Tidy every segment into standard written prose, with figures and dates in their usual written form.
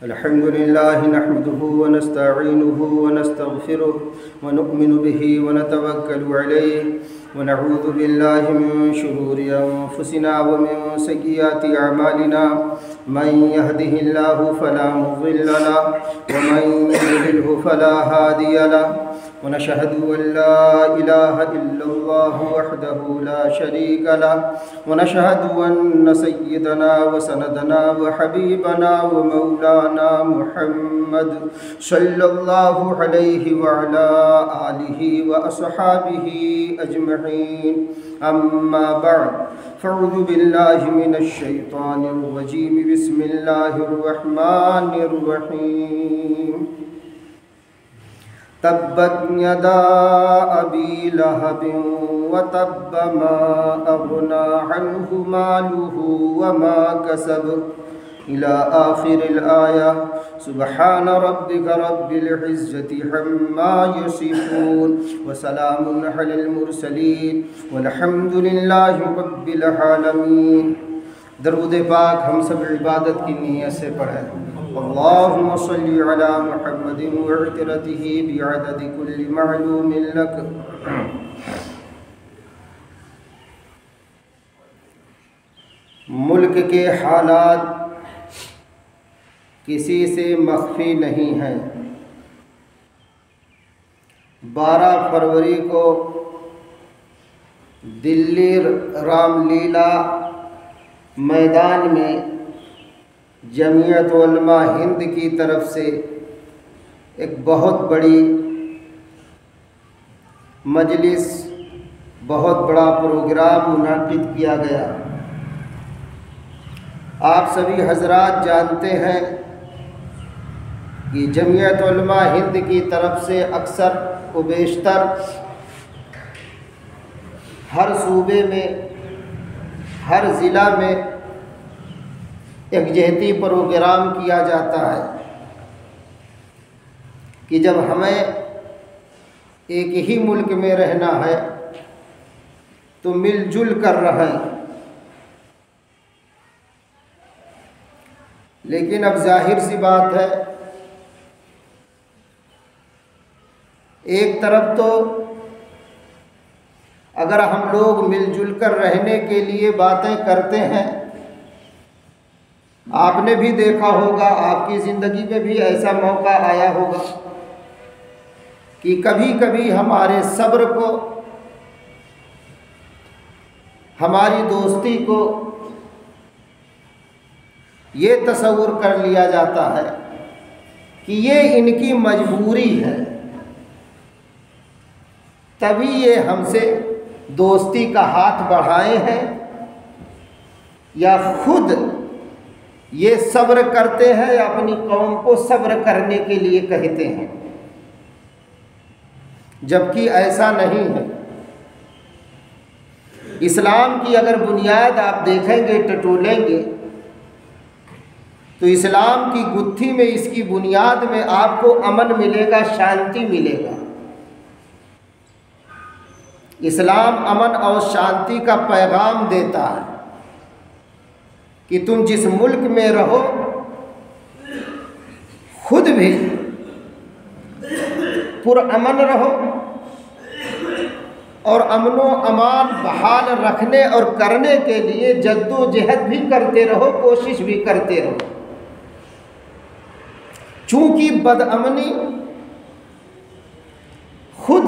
अल्हम्दुलिल्लाह नहमदुहु व नस्तईनुहु व नस्तगफिरुहु व नु'मिनु बिही व नतवक्कलु अलैहि व नऊज़ु बिल्लाहि मिन शुरूरि अनफुसिना व मिन सय्यिआति अमालिना मन यहदिहिल्लाहु फला मुज़िल्ल लहु व मन युद्लिलहु फला हादिय लहु व नशहदु अन ला इलाहा इल्लल्लाहु वहदहु ला शरीका लहु व नशहदु अन्न सय्यिदना व सनदना व हबीबना व मौलाना मुहम्मद सल्लल्लाहु अलैहि व अला आलिहि व अस्हाबिहि अजमईन। अम्मा बअद फ़अऊज़ु बिल्लाहि मिनश शैतानिर रजीम। बिस्मिल्लाहिर रहमानिर रहीम। तब्बत यदा अबी लहबिन व तब्ब मा अग़ना अन्हु मालुहु व मा कसब इला आखिरिल आया। सुब्हान रब्बिका रब्बिल इज़्ज़ति अम्मा यसिफून व सलामुन अलल मुरसलीन वल्हम्दुलिल्लाहि रब्बिल आलमीन। दरूद पाक हम सब इबादत की नीयत से पढ़ें। अल्लाहुम्मा सल्लि अला मुहम्मदिन व इतरतिही बिअददि कुल्लि मालूमिन लक। मुल्क के हालात किसी से मख्फी नहीं हैं। 12 फरवरी को दिल्ली रामलीला मैदान में जमीयत उलमा हिंद की तरफ से एक बहुत बड़ी मजलिस, बहुत बड़ा प्रोग्राम मुनाकिद किया गया। आप सभी हजरात जानते हैं कि जमीयत उलमा हिंद की तरफ से अक्सर व बेशतर हर सूबे में, हर ज़िला में यकजहती प्रोग्राम किया जाता है कि जब हमें एक ही मुल्क में रहना है तो मिलजुल कर रहें। लेकिन अब जाहिर सी बात है, एक तरफ तो अगर हम लोग मिलजुल कर रहने के लिए बातें करते हैं, आपने भी देखा होगा, आपकी ज़िंदगी में भी ऐसा मौका आया होगा कि कभी कभी हमारे सब्र को, हमारी दोस्ती को ये तसव्वुर कर लिया जाता है कि ये इनकी मजबूरी है, तभी ये हमसे दोस्ती का हाथ बढ़ाए हैं, या खुद ये सब्र करते हैं या अपनी कौम को सब्र करने के लिए कहते हैं, जबकि ऐसा नहीं है। इस्लाम की अगर बुनियाद आप देखेंगे, टटोलेंगे, तो इस्लाम की गुत्थी में, इसकी बुनियाद में आपको अमन मिलेगा, शांति मिलेगा। इस्लाम अमन और शांति का पैगाम देता है कि तुम जिस मुल्क में रहो, खुद भी पुरअमन रहो और अमनो अमान बहाल रखने और करने के लिए जद्दोजहद भी करते रहो, कोशिश भी करते रहो। चूँकि बदअमनी खुद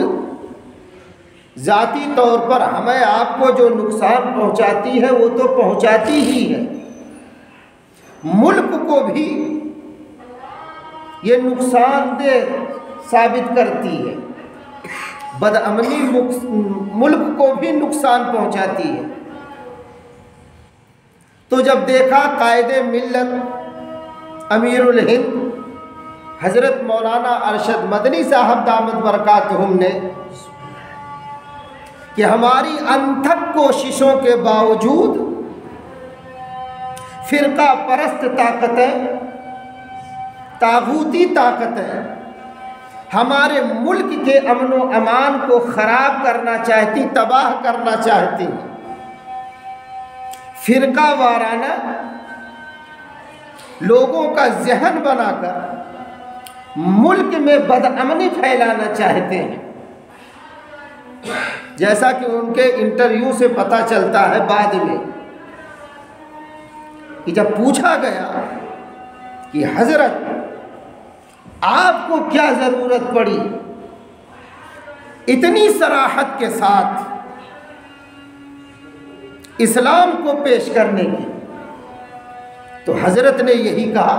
ज़ाती तौर पर हमें आपको जो नुकसान पहुंचाती है वो तो पहुंचाती ही है, मुल्क को भी ये नुकसानदेह साबित करती है। बदअमनी मुल्क को भी नुकसान पहुंचाती है। तो जब देखा कायदे मिल्लत अमीरुल हिंद हज़रत मौलाना अरशद मदनी साहब दामत बरकातहुम ने कि हमारी अनथक कोशिशों के बावजूद फ़िरका परस्त ताकतें, तागूती ताकतें हमारे मुल्क के अमन व अमान को ख़राब करना चाहती, तबाह करना चाहती, फ़िरका वाराना लोगों का जहन बनाकर मुल्क में बदअमनी फैलाना चाहते हैं। जैसा कि उनके इंटरव्यू से पता चलता है बाद में कि जब पूछा गया कि हजरत आपको क्या ज़रूरत पड़ी इतनी सराहत के साथ इस्लाम को पेश करने की, तो हजरत ने यही कहा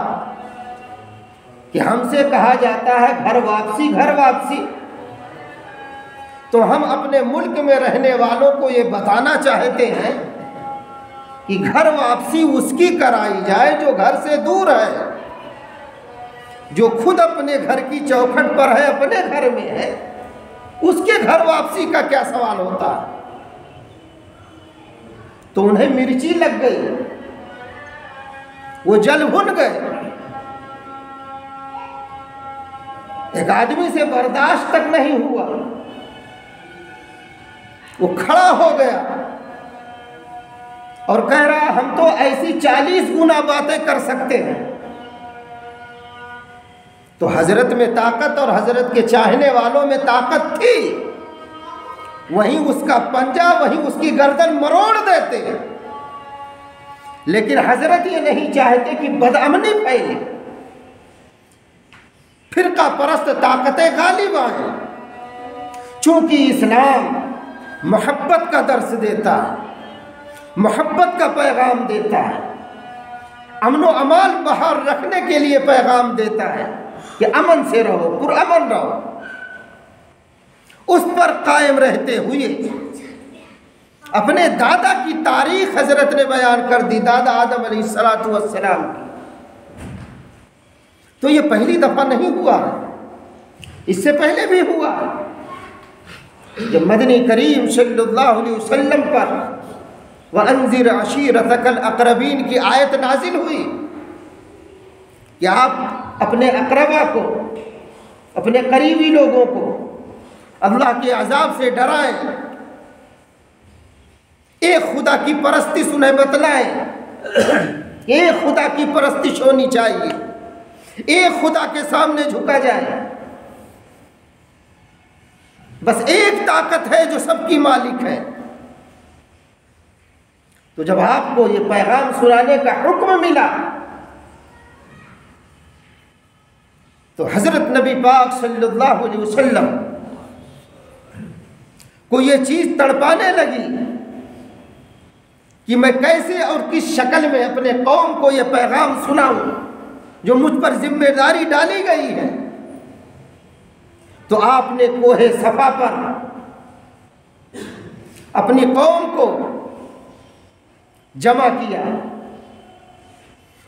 कि हमसे कहा जाता है घर वापसी घर वापसी, तो हम अपने मुल्क में रहने वालों को ये बताना चाहते हैं कि घर वापसी उसकी कराई जाए जो घर से दूर है, जो खुद अपने घर की चौखट पर है, अपने घर में है, उसके घर वापसी का क्या सवाल होता है। तो उन्हें मिर्ची लग गई, वो जल भुन गए। एक आदमी से बर्दाश्त तक नहीं हुआ, वो खड़ा हो गया और कह रहा हम तो ऐसी 40 गुना बातें कर सकते हैं। तो हजरत में ताकत और हजरत के चाहने वालों में ताकत थी, वहीं उसका पंजा, वहीं उसकी गर्दन मरोड़ देते हैं। लेकिन हजरत ये नहीं चाहते कि बदअमनी फैले, फिरका परस्त ताकतें गालिब आए। चूंकि इस्लाम मोहब्बत का दर्स देता है, मोहब्बत का पैगाम देता है, अमन व अमान बहाल रखने के लिए पैगाम देता है कि अमन से रहो, पुरअमन रहो। उस पर कायम रहते हुए अपने दादा की तारीख हजरत ने बयान कर दी, दादा आदम अलैहिस्सलातु वस्सलाम की। तो ये पहली दफा नहीं हुआ, इससे पहले भी हुआ। जब मदनी करीम सल्लल्लाहु अलैहि वसल्लम पर वअंज़िर अशीरतकल अक़रबीन की आयत नाजिल हुई कि आप अपने अक़रबा को, अपने करीबी लोगों को अल्लाह के अज़ाब से डराएं, एक खुदा की परस्तिश उन्हें बतलाएं, एक खुदा की परस्तिश होनी चाहिए, एक खुदा के सामने झुका जाए। बस एक ताकत है जो सबकी मालिक है। तो जब आपको ये पैगाम सुनाने का हुक्म मिला तो हजरत नबी पाक सल्लल्लाहु अलैहि वसल्लम को ये चीज तड़पाने लगी कि मैं कैसे और किस शक्ल में अपने कौम को ये पैगाम सुनाऊं जो मुझ पर जिम्मेदारी डाली गई है। तो आपने कोहे सफा पर अपनी कौम को जमा किया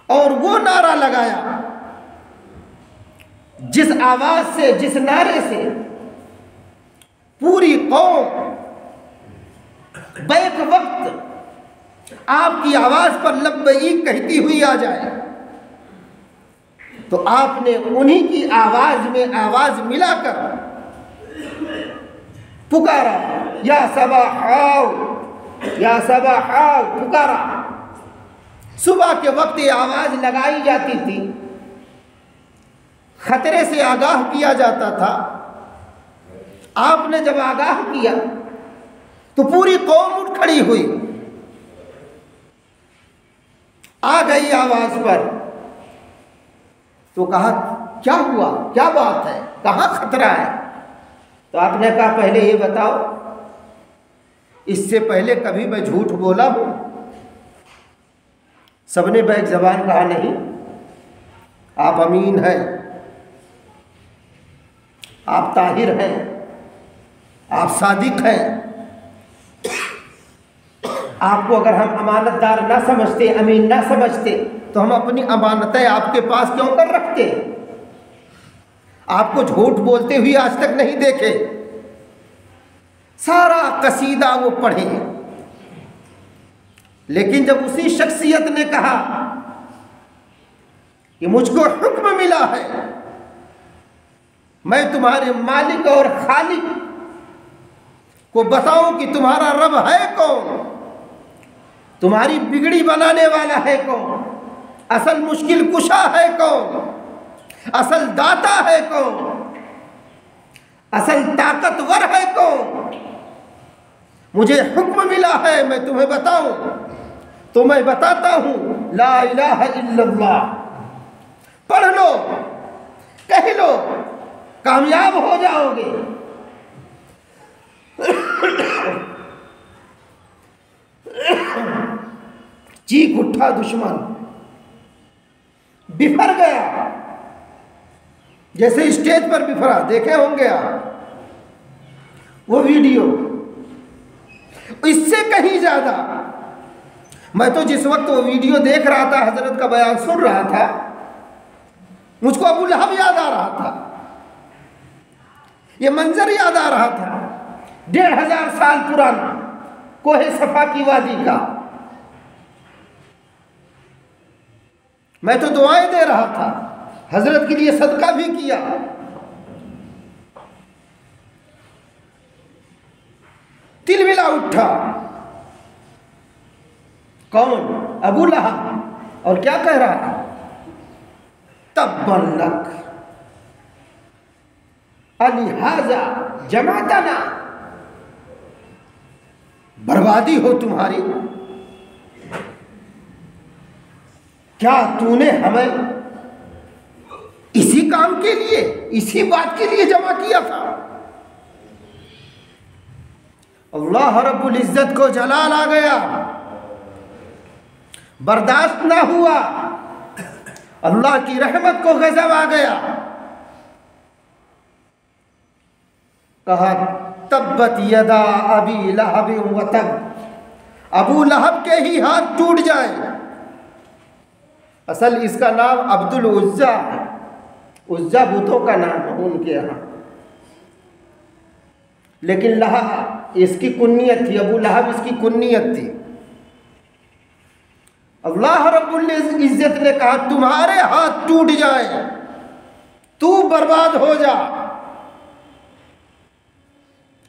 और वो नारा लगाया जिस आवाज से, जिस नारे से पूरी कौम बैक वक्त आपकी आवाज पर लब्बैक कहती हुई आ जाए। तो आपने उन्हीं की आवाज में आवाज मिलाकर पुकारा, या सबाहाओ, या सबाहाओ पुकारा। सुबह के वक्त ये आवाज लगाई जाती थी, खतरे से आगाह किया जाता था। आपने जब आगाह किया तो पूरी कौम उठ खड़ी हुई, आ गई आवाज पर। तो कहा क्या हुआ, क्या बात है, कहाँ खतरा है? तो आपने कहा पहले ये बताओ, इससे पहले कभी मैं झूठ बोला हूं? सबने बैक जबान कहा नहीं, आप अमीन हैं, आप ताहिर हैं, आप सादिक हैं। आपको अगर हम अमानतदार ना समझते, अमीन ना समझते, तो हम अपनी अमानतें आपके पास क्यों कर रखते? आपको झूठ बोलते हुए आज तक नहीं देखे। सारा कसीदा वो पढ़े, लेकिन जब उसी शख्सियत ने कहा कि मुझको हुक्म मिला है मैं तुम्हारे मालिक और खालिक को बताऊं कि तुम्हारा रब है कौन, तुम्हारी बिगड़ी बनाने वाला है कौन, असल मुश्किल कुशा है कौन, असल दाता है कौन, असल ताकतवर है कौन। मुझे हुक्म मिला है मैं तुम्हें बताऊं तो मैं बताता हूं, ला इलाहा इल्लल्लाह पढ़ लो, कह लो, कामयाब हो जाओगे। चीख उठा दुश्मन, बिफर गया जैसे स्टेज पर बिफरा, देखे होंगे आप वो वीडियो। इससे कहीं ज्यादा मैं तो जिस वक्त वो वीडियो देख रहा था, हजरत का बयान सुन रहा था, मुझको अबू लहब याद आ रहा था, ये मंजर याद आ रहा था 1500 साल पुराना कोहे सफा की वादी का। मैं तो दुआएं दे रहा था, हजरत के लिए सदका भी किया। तिलमिला उठा कौन, अबू लहब, और क्या कह रहा है, तब्बन लक अलिहाजा जमातना, बर्बादी हो तुम्हारी, क्या तूने हमें इसी काम के लिए, इसी बात के लिए जमा किया था। अल्लाह रब्बुल इज्जत को जलाल आ गया, बर्दाश्त ना हुआ, अल्लाह की रहमत को गजब आ गया। कहा तब्बत यदा अबी लहब व तब, अबू लहब के ही हाथ टूट जाए। असल इसका नाम अब्दुल उज्जा है, उज्जा बुतों का नाम है उनके यहाँ, लेकिन लहब इसकी कुन्नियत थी, अबू लहब इसकी कुन्नियत थी। अल्लाह रब्बुल इज्जत ने कहा तुम्हारे हाथ टूट जाए, तू बर्बाद हो जा।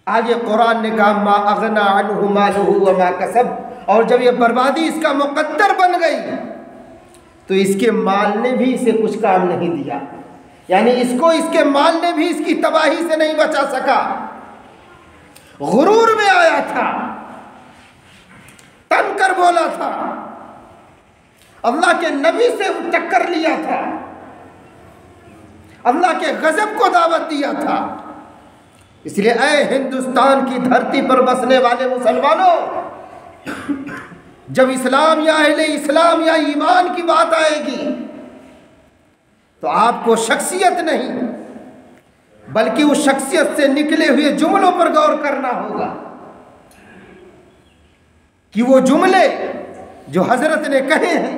आगे कुरान ने कहा मा अगना अन्हु मालुहु व मा कसब, और जब ये बर्बादी इसका मुकद्दर बन गई तो इसके माल ने भी इसे कुछ काम नहीं दिया, यानी इसको इसके माल ने भी इसकी तबाही से नहीं बचा सका। गुरूर में आया था, तन कर बोला था, अल्लाह के नबी से टक्कर लिया था, अल्लाह के गजब को दावत दिया था। इसलिए ऐ हिंदुस्तान की धरती पर बसने वाले मुसलमानों, जब इस्लाम या अहले इस्लाम या ईमान की बात आएगी तो आपको शख्सियत नहीं बल्कि उस शख्सियत से निकले हुए जुमलों पर गौर करना होगा कि वो जुमले जो हजरत ने कहे हैं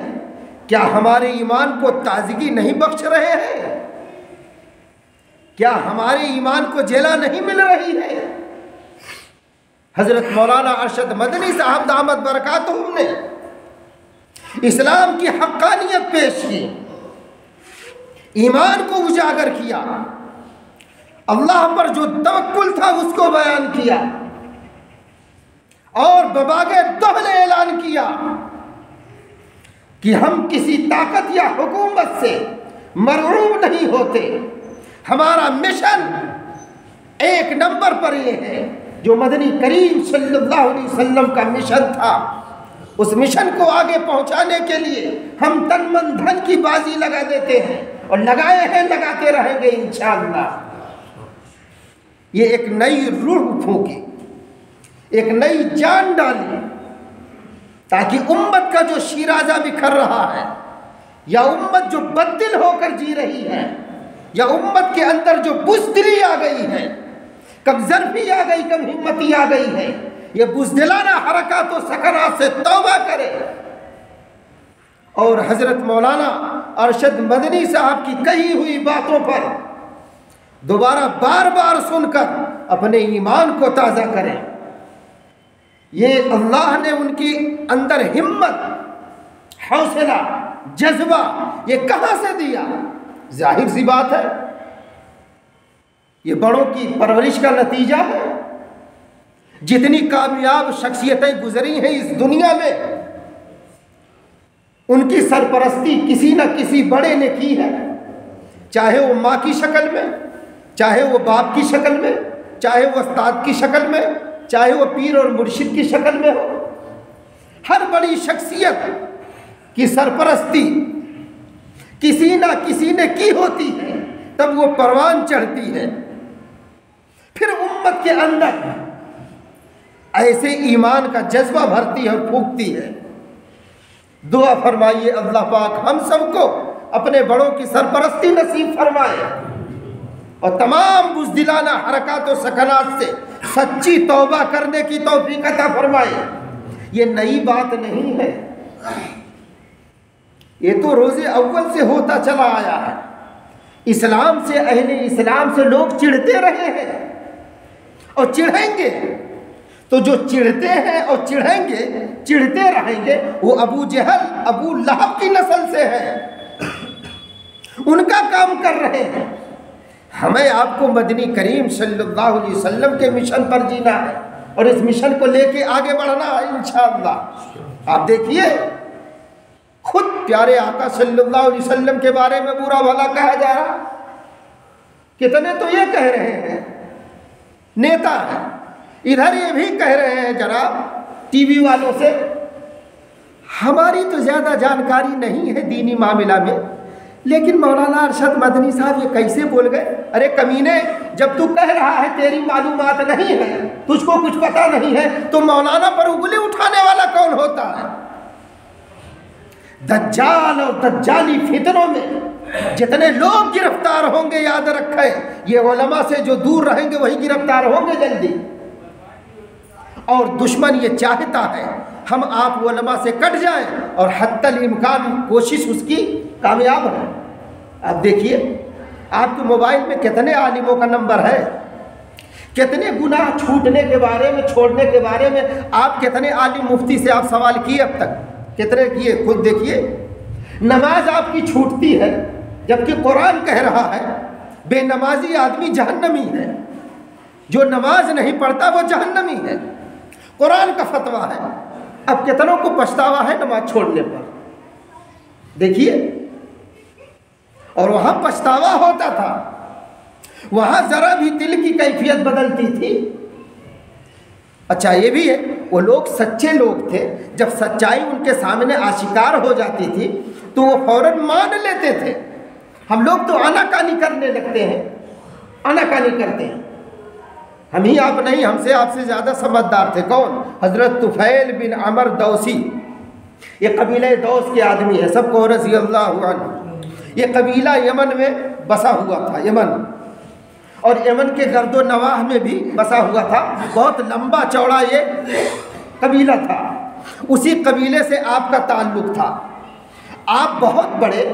क्या हमारे ईमान को ताजगी नहीं बख्श रहे हैं, क्या हमारे ईमान को जेला नहीं मिल रही है। हजरत मौलाना अरशद मदनी साहब दामद बरकातुहुम ने इस्लाम की हक्कानियत पेश की, ईमान को उजागर किया, अल्लाह पर जो तवक्कुल था उसको बयान किया और बबागे दहले ऐलान किया कि हम किसी ताकत या हुकूमत से मरऊब नहीं होते। हमारा मिशन एक नंबर पर यह है जो मदनी करीम सल्लल्लाहु अलैहि वसल्लम का मिशन था। उस मिशन को आगे पहुंचाने के लिए हम तन मन धन की बाजी लगा देते हैं और लगाए हैं, लगाते रहेंगे इंशाअल्लाह। ये एक नई रूह फूकी, एक नई जान डाली ताकि उम्मत का जो शिराजा बिखर रहा है या उम्मत जो बददिल होकर जी रही है या उम्मत के अंदर जो बुज़दिली आ गई है, कब ज़र्फ़ी आ गई, कब हिम्मती आ गई है, ये बुज़दिलाना हरकत व सकनात से तौबा करे और हज़रत मौलाना अरशद मदनी साहब की कही हुई बातों पर दोबारा बार बार सुनकर अपने ईमान को ताज़ा करें। ये अल्लाह ने उनकी अंदर हिम्मत, हौसला, जज्बा ये कहाँ से दिया? जाहिर सी बात है ये बड़ों की परवरिश का नतीजा है। जितनी कामयाब शख्सियतें गुजरी हैं इस दुनिया में उनकी सरपरस्ती किसी न किसी बड़े ने की है, चाहे वो माँ की शक्ल में, चाहे वो बाप की शक्ल में, चाहे वो उस्ताद की शक्ल में, चाहे वो पीर और मुर्शिद की शक्ल में हो। हर बड़ी शख्सियत की सरपरस्ती किसी ना किसी ने की होती है, तब वो परवान चढ़ती है। फिर उम्मत के अंदर ऐसे ईमान का जज्बा भरती है और फूंकती है। दुआ फरमाइए अल्लाह पाक हम सबको अपने बड़ों की सरपरस्ती नसीब फरमाए और तमाम बुज़दिलाना हरकत और सकनात से सच्ची तौबा करने की तौफीक अता फरमाए। ये नई बात नहीं है, ये तो रोज़े अव्वल से होता चला आया है। इस्लाम से, अहले इस्लाम से लोग चिढ़ते रहे हैं और चिढ़ेंगे। तो जो चिढ़ते हैं और चिढ़ेंगे, चिढ़ते रहेंगे, वो अबू जहल, अबू लहब की नस्ल से हैं, उनका काम कर रहे हैं। हमें आपको मदनी करीम सल्लल्लाहु अलैहि वसल्लम के मिशन पर जीना है और इस मिशन को लेके आगे बढ़ना है इंशाअल्लाह। आप देखिए, खुद प्यारे आका सल्लल्लाहु अलैहि वसल्लम के बारे में बुरा भला कहा जा रहा, कितने तो ये कह रहे हैं नेता हैं, इधर ये भी कह रहे हैं जनाब टीवी वालों से। हमारी तो ज़्यादा जानकारी नहीं है दीनी मामला में, लेकिन मौलाना अरशद मदनी साहब ये कैसे बोल गए? अरे कमीने, जब तू कह रहा है तेरी मालूमात नहीं है, तुझको कुछ पता नहीं है, तो मौलाना पर उंगली उठाने वाला कौन होता है? दज्जाल और दज्जाली फितनों में जितने लोग गिरफ्तार होंगे, याद रखें, ये उलमा से जो दूर रहेंगे वही गिरफ्तार होंगे जल्दी। और दुश्मन ये चाहता है हम आप उलमा से कट जाएं और हत्तल इम्कान कोशिश उसकी कामयाब है। आप देखिए, आपके मोबाइल में कितने आलिमों का नंबर है, कितने गुनाह छूटने के बारे में, छोड़ने के बारे में आप कितने आलिम मुफ्ती से आप सवाल किए अब तक, कितने किए? खुद देखिए, नमाज आपकी छूटती है जबकि कुरान कह रहा है बेनमाजी आदमी जहन्नमी है, जो नमाज नहीं पढ़ता वो जहन्नमी है। कुरान का फतवा है। अब कितनों को पछतावा है नमाज छोड़ने पर, देखिए। और वहाँ पछतावा होता था, वहाँ ज़रा भी दिल की कैफियत बदलती थी। अच्छा ये भी है, वो लोग सच्चे लोग थे, जब सच्चाई उनके सामने आशिकार हो जाती थी तो वो फौरन मान लेते थे। हम लोग तो आनाकानी करने लगते हैं, आनाकानी करते हैं। हम ही आप नहीं, हमसे आपसे ज़्यादा समझदार थे। कौन? हज़रत तुफ़ैल बिन अमर दौसी, ये कबीला दौस के आदमी है, सबको रज़ी अल्लाहु अन्हु। ये कबीला यमन में बसा हुआ था, यमन, और यमन के गर्दो नवाह में भी बसा हुआ था। बहुत लंबा चौड़ा ये कबीला था। उसी कबीले से आपका ताल्लुक़ था। आप बहुत बड़े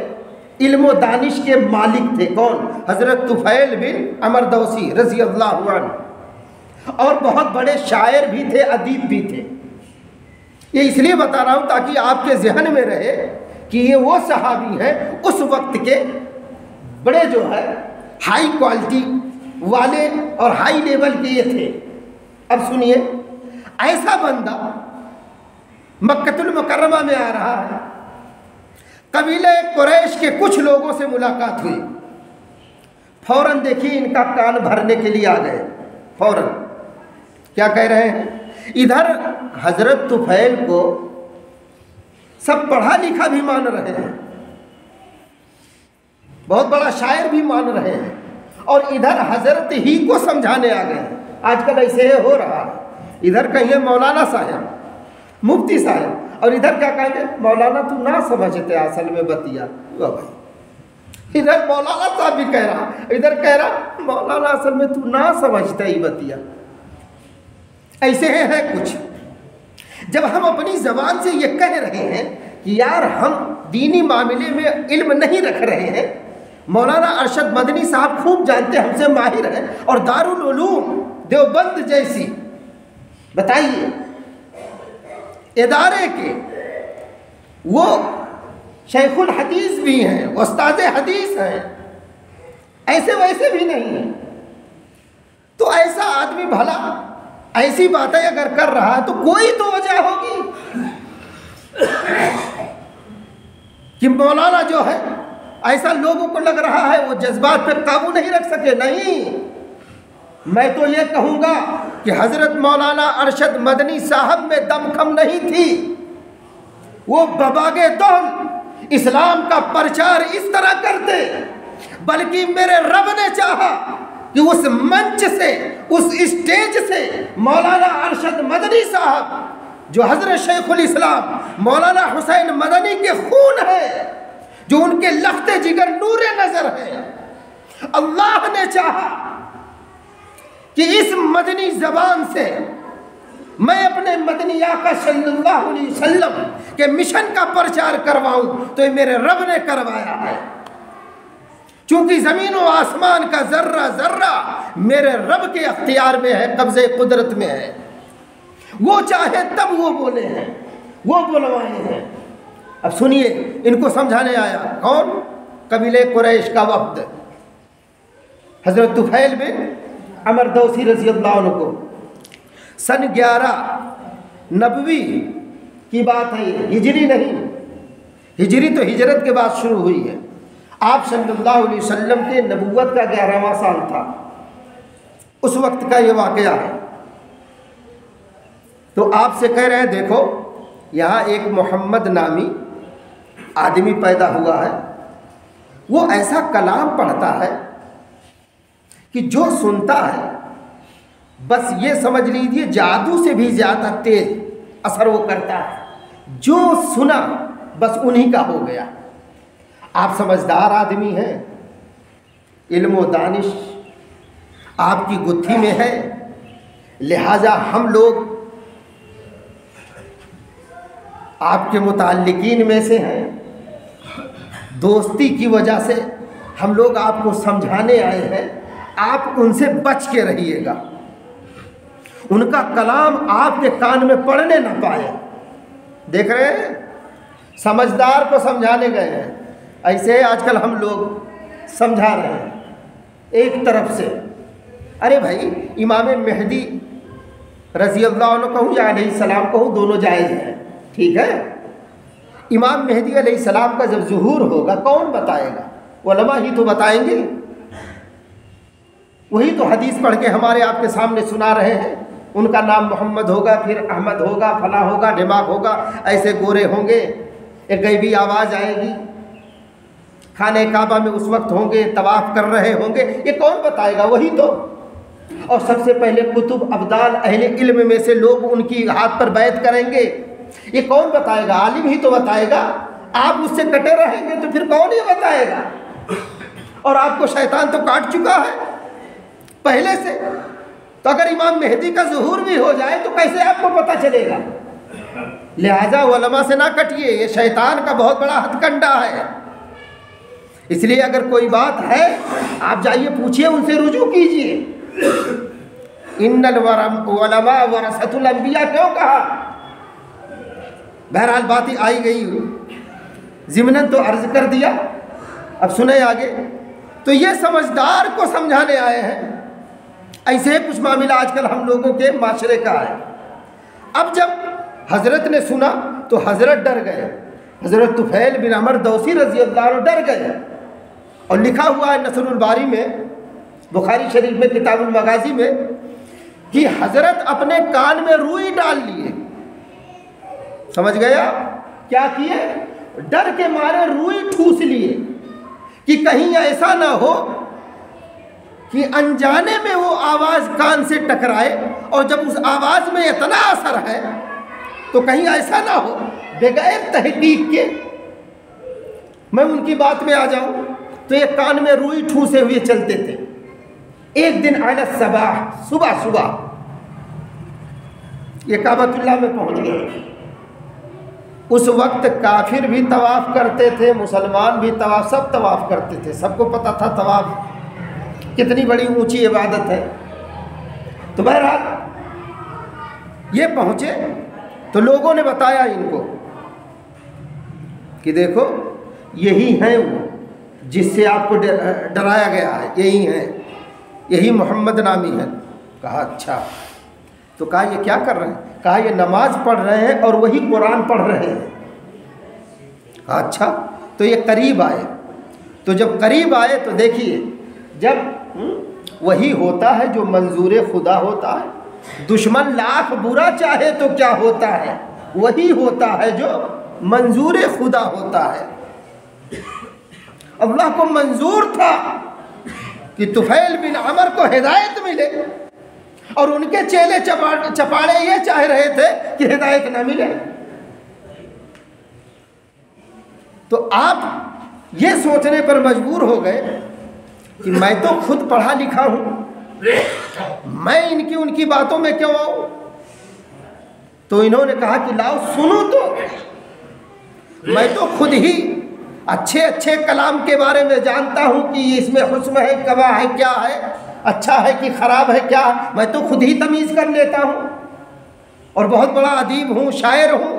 इल्म दानिश के मालिक थे। कौन? हज़रत तुफ़ैल बिन अमर दौसी रज़ी अल्लाहु अन्हु। और बहुत बड़े शायर भी थे, अदीब भी थे। ये इसलिए बता रहा हूँ ताकि आपके जहन में रहे कि ये वो सहाबी हैं उस वक्त के बड़े जो है हाई क्वालिटी वाले और हाई लेवल के ये थे। अब सुनिए, ऐसा बंदा मक्कतुल मुकर्रमा में आ रहा है, कबीले कुरैश के कुछ लोगों से मुलाकात हुई। फौरन देखिए इनका कान भरने के लिए आ गए। फौरन क्या कह रहे हैं? इधर हज़रत तुफ़ैल को सब पढ़ा लिखा भी मान रहे हैं, बहुत बड़ा शायर भी मान रहे हैं, और इधर हज़रत ही को समझाने आ गए। आजकल ऐसे हो रहा है, इधर कहिए मौलाना साहब, मुफ्ती साहब, और इधर क्या कहेंगे? मौलाना तू ना समझते असल में बतिया। भाई इधर मौलाना साहब भी कह रहा, इधर कह रहा मौलाना असल में तू ना समझता ही बतिया। ऐसे है कुछ। जब हम अपनी ज़बान से ये कह रहे हैं कि यार हम दीनी मामले में इल्म नहीं रख रहे हैं, मौलाना अरशद मदनी साहब खूब जानते, हमसे माहिर हैं, और दारुल उलूम देवबंद जैसी, बताइए, इदारे के वो शेखुल हदीस भी हैं, उस्ताद हदीस हैं, ऐसे वैसे भी नहीं हैं। तो ऐसा आदमी भला ऐसी बातें अगर कर रहा है तो कोई तो वजह होगी। कि मौलाना जो है, ऐसा लोगों को लग रहा है वो जज्बात पे काबू नहीं रख सके। नहीं, मैं तो ये कहूँगा कि हज़रत मौलाना अरशद मदनी साहब में दमखम नहीं थी। वो बबागे दौल इस्लाम का प्रचार इस तरह करते, बल्कि मेरे रब ने चाहा कि उस मंच से, उस स्टेज से मौलाना अरशद मदनी साहब जो हज़रत शेखुल इस्लाम मौलाना हुसैन मदनी के खून है, जो उनके लफ्ते जिगर नूरे नज़र है, अल्लाह ने चाहा कि इस मदनी ज़बान से मैं अपने मदनी आका सल्लल्लाहु अलैहि वसल्लम के मिशन का प्रचार करवाऊं, तो ये मेरे रब ने करवाया है। क्योंकि ज़मीन और आसमान का ज़र्रा ज़र्रा मेरे रब के अख्तियार में है, कब्ज़े कुदरत में है। वो चाहे तब वो बोले हैं, वो बुलवाए हैं। अब सुनिए, इनको समझाने आया कौन? कबीले कुरैश का वफ्द, हज़रत तुफैल बिन अमर दौसी रज़ी अल्लाह अन्हु को सन 11 नबवी की बात है, हिजरी नहीं। हिजरी तो हिजरत के बाद शुरू हुई है। आप सल्लल्लाहु अलैहि वसल्लम के नबूवत का 11वां साल था, उस वक्त का ये वाक़या है। तो आपसे कह रहे हैं, देखो यहाँ एक मोहम्मद नामी आदमी पैदा हुआ है, वो ऐसा कलाम पढ़ता है कि जो सुनता है बस ये समझ लीजिए जादू से भी ज़्यादा तेज असर वो करता है। जो सुना बस उन्हीं का हो गया। आप समझदार आदमी हैं, इल्म व दानिश आपकी गुत्थी में है, लिहाजा हम लोग आपके मुताल्लिकीन में से हैं। दोस्ती की वजह से हम लोग आपको समझाने आए हैं, आप उनसे बच के रहिएगा, उनका कलाम आपके कान में पड़ने ना पाए। देख रहे हैं, समझदार को समझाने गए हैं, ऐसे आजकल हम लोग समझा रहे हैं एक तरफ से। अरे भाई, इमाम मेहदी रज़ी अल्लाह अन्हु कहूँ या अलैहिस्सलाम कहूँ, दोनों जायज़ हैं, ठीक है। इमाम मेहदी अलैहिस्सलाम का जब ज़ुहूर होगा कौन बताएगा? उलमा ही तो बताएंगे। वही तो हदीस पढ़ के हमारे आपके सामने सुना रहे हैं। उनका नाम मोहम्मद होगा, फिर अहमद होगा, फला होगा, दिमाग होगा, ऐसे गोरे होंगे, एक गैबी आवाज़ आएगी, खाने काबा में उस वक्त होंगे, तवाफ़ कर रहे होंगे। ये कौन बताएगा? वही तो। और सबसे पहले कुतुब अब्दाल अहले इल्म में से लोग उनकी हाथ पर बैत करेंगे। ये कौन बताएगा? आलिम ही तो बताएगा। आप उससे कटे रहेंगे तो फिर कौन ये बताएगा? और आपको शैतान तो काट चुका है पहले से। तो अगर इमाम मेहदी का ज़ुहूर भी हो जाए तो कैसे आपको पता चलेगा? लिहाजा उलमा से ना कटिए, ये शैतान का बहुत बड़ा हथकंडा है। इसलिए अगर कोई बात है आप जाइए पूछिए, उनसे रुजू कीजिए। इन्नल उलमा वरसतुल अंबिया क्यों कहा? बहरहाल बात ही आई गई, ज़िमनन तो अर्ज कर दिया। अब सुने आगे। तो ये समझदार को समझाने आए हैं। ऐसे कुछ मामला आजकल हम लोगों के माशरे का है। अब जब हज़रत ने सुना तो हज़रत डर गए। हज़रत तुफैल बिन अमर दौसी रज़ी अल्लाह अन्हु डर गए। और लिखा हुआ है नसरुल बारी में, बुखारी शरीफ में, किताबुल मगाज़ी में, कि हज़रत अपने कान में रुई डाल लिए। समझ गया? क्या किए? डर के मारे रुई ठूस लिए कि कहीं ऐसा ना हो कि अनजाने में वो आवाज़ कान से टकराए, और जब उस आवाज़ में इतना असर है तो कहीं ऐसा ना हो बगैर तहकीक के मैं उनकी बात में आ जाऊं। तो ये कान में रुई ठूसे हुए चलते थे। एक दिन आला सबाह, सुबह सुबह ये काबतुल्लाह में पहुंच गए। उस वक्त काफिर भी तवाफ़ करते थे, मुसलमान भी तवाफ़, सब तवाफ़ करते थे। सबको पता था तवाफ़ कितनी बड़ी ऊंची इबादत है। तो बहरहाल ये पहुँचे तो लोगों ने बताया इनको कि देखो यही हैं वो जिससे आपको डराया गया है, यही हैं, यही मोहम्मद नामी है। कहा अच्छा। तो कहा ये क्या कर रहे हैं? कहा ये नमाज पढ़ रहे हैं और वही कुरान पढ़ रहे हैं। कहा अच्छा। तो तो ये करीब आए। तो जब करीब आए तो देखिए, जब वही होता है जो मंजूर खुदा होता है। दुश्मन लाख बुरा चाहे तो क्या होता है, वही होता है जो मंजूर खुदा होता है। अल्लाह को मंजूर था कि तुफैल बिन अमर को हिदायत मिले, और उनके चेले चपाड़े ये चाह रहे थे कि हिदायत ना मिले। तो आप ये सोचने पर मजबूर हो गए कि मैं तो खुद पढ़ा लिखा हूं, मैं इनकी उनकी बातों में क्यों आऊं। तो इन्होंने कहा कि लाओ सुनो, तो मैं तो खुद ही अच्छे अच्छे कलाम के बारे में जानता हूं कि इसमें हुस्न है, कवा है, क्या है, अच्छा है कि ख़राब है, क्या, मैं तो खुद ही तमीज़ कर लेता हूँ, और बहुत बड़ा अदीब हूँ, शायर हूँ।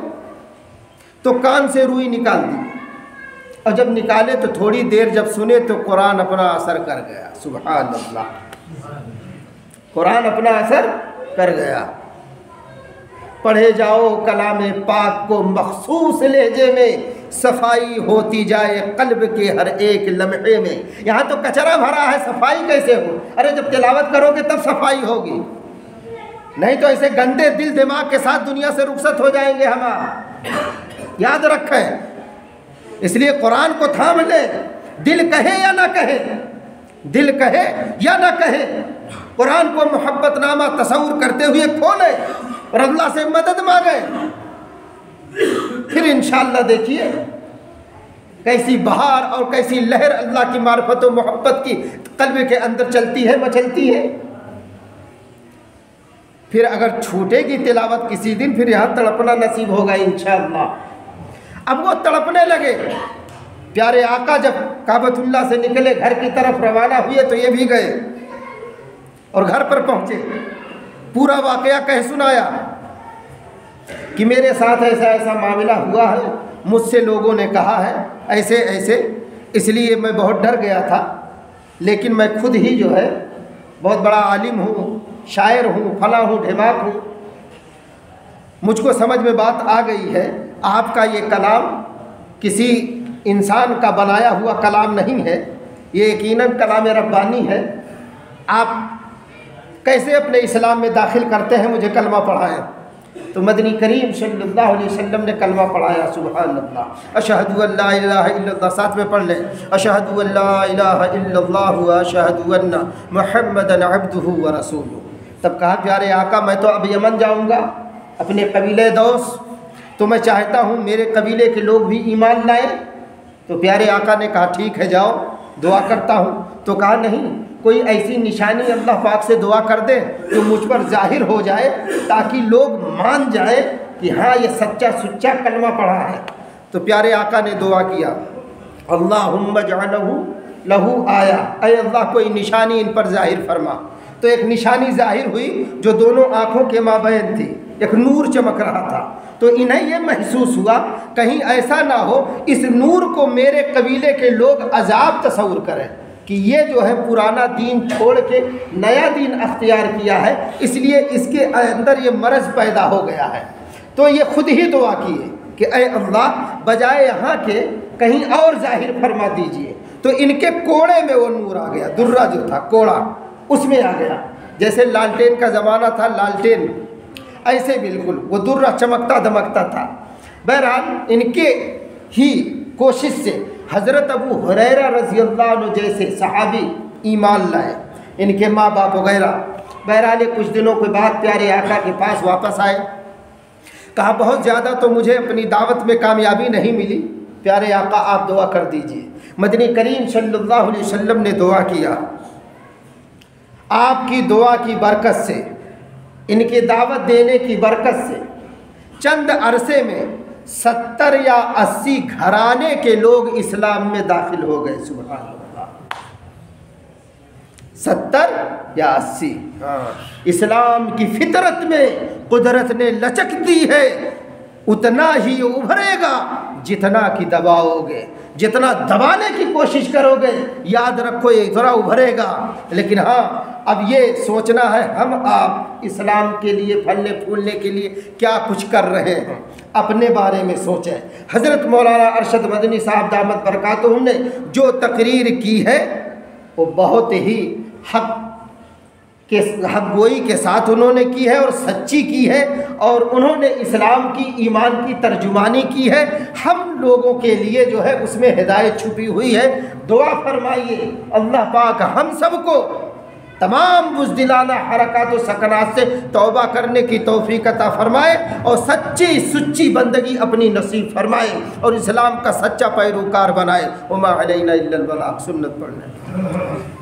तो कान से रुई निकाल दी, और जब निकाले तो थोड़ी देर जब सुने तो कुरान अपना असर कर गया। सुभान अल्लाह, कुरान अपना असर कर गया। पढ़े जाओ कलाम पाक को मखसूस लहजे में, सफाई होती जाए कल्ब के हर एक लम्हे में। यहाँ तो कचरा भरा है, सफाई कैसे हो? अरे जब तिलावत करोगे तब सफाई होगी, नहीं तो ऐसे गंदे दिल दिमाग के साथ दुनिया से रुखसत हो जाएंगे हम, याद रखें। इसलिए कुरान को थाम ले, दिल कहे या ना कहे, दिल कहे या ना कहे, कुरान को मोहब्बतनामा तसव्वुर करते हुए खोले और अल्लाह से मदद मांगे। फिर इंशाअल्लाह देखिए कैसी बहार और कैसी लहर अल्लाह की मार्फत और मोहब्बत की कल्ब के अंदर चलती है, मचलती है। फिर अगर छूटेगी तिलावत किसी दिन, फिर यहाँ तड़पना नसीब होगा इंशाअल्लाह। अब वो तड़पने लगे। प्यारे आका जब काबतुल्लाह से निकले, घर की तरफ रवाना हुए, तो ये भी गए और घर पर पहुँचे, पूरा वाकया कह सुनाया कि मेरे साथ ऐसा ऐसा मामला हुआ है, मुझसे लोगों ने कहा है ऐसे ऐसे, इसलिए मैं बहुत डर गया था, लेकिन मैं खुद ही जो है बहुत बड़ा आलिम हूँ, शायर हूँ, फला हूँ, ढिमाक हूँ, मुझको समझ में बात आ गई है। आपका ये कलाम किसी इंसान का बनाया हुआ कलाम नहीं है, ये यकीनन कलाम रब्बानी है। आप कैसे अपने इस्लाम में दाखिल करते हैं, मुझे कलमा पढ़ाएं। तो मदनी करीम सल्लल्लाहु अलैहि वसल्लम ने कलमा पढ़ाया, सुभान अल्लाह, अशहदु अल्ला इलाहा इल्लल्लाह, साथ में पढ़ लें, अशहदु अल्ला इलाहा इल्लल्लाह व अशहदु अन्ना मुहम्मदन अब्दुहु व रसूलुहु। तब कहा प्यारे आका मैं तो अब यमन जाऊँगा अपने कबीले दोस्त, तो मैं चाहता हूँ मेरे कबीले के लोग भी ईमान लाएँ। तो प्यारे आका ने कहा ठीक है जाओ, दुआ करता हूँ। तो कहा नहीं, कोई ऐसी निशानी अल्लाह पाक से दुआ कर दे जो मुझ पर जाहिर हो जाए, ताकि लोग मान जाए कि हाँ ये सच्चा सुच्चा कलमा पढ़ा है। तो प्यारे आका ने दुआ किया, अल्लाहुम्मा जअलहु लहू आया, ऐ अल्लाह कोई निशानी इन पर जाहिर फरमा। तो एक निशानी जाहिर हुई जो दोनों आँखों के माबैन थी, एक नूर चमक रहा था। तो इन्हें यह महसूस हुआ कहीं ऐसा ना हो इस नूर को मेरे कबीले के लोग अजाब तस्वुर करें कि ये जो है पुराना दीन छोड़ के नया दीन अख्तियार किया है, इसलिए इसके अंदर ये मरज़ पैदा हो गया है। तो ये खुद ही दुआ किए कि ऐ अल्लाह बजाय यहाँ के कहीं और जाहिर फरमा दीजिए। तो इनके कोड़े में वो नूर आ गया, दुर्रा जो था कोड़ा उसमें आ गया। जैसे लालटेन का ज़माना था, लालटेन ऐसे बिल्कुल वो दुर्रा चमकता धमकता था। बहरहाल इनके ही कोशिश से हज़रत अबू हुरैरा रज़ी अल्लाह अन्हु जैसे सहाबी ईमान लाए, इनके माँ बाप वगैरह। बहरहाल कुछ दिनों के बाद प्यारे आका के पास वापस आए। कहा बहुत ज़्यादा तो मुझे अपनी दावत में कामयाबी नहीं मिली, प्यारे आका आप दुआ कर दीजिए। मदनी करीम सल्लल्लाहु अलैहि वसल्लम ने दुआ किया। आपकी दुआ की बरकत से, इनकी दावत देने की बरकत से चंद अरसे में 70 या 80 घराने के लोग इस्लाम में दाखिल हो गए। सुभान अल्लाह, 70 या 80। इस्लाम की फितरत में कुदरत ने लचक दी है, उतना ही उभरेगा जितना कि दबाओगे, जितना दबाने की कोशिश करोगे, याद रखो ये इतना उभरेगा। लेकिन हाँ, अब ये सोचना है हम आप इस्लाम के लिए फलने फूलने के लिए क्या कुछ कर रहे हैं, अपने बारे में सोचें। हज़रत मौलाना अरशद मदनी साहब दामत बरकातुहुम ने जो तकरीर की है वो बहुत ही हक गोई के साथ उन्होंने की है और सच्ची की है, और उन्होंने इस्लाम की, ईमान की तर्जुमानी की है। हम लोगों के लिए जो है उसमें हिदायत छुपी हुई है। दुआ फरमाइए अल्लाह पाक हम सबको तमाम बुज़दिलाना हरकत व सकनात से तौबा करने की तौफीक अता फरमाए और सच्ची सुच्ची बंदगी अपनी नसीब फरमाए और इस्लाम का सच्चा पैरोकार बनाए। वमा अलैना इल्लल बलाग। सुन्नत पढ़ने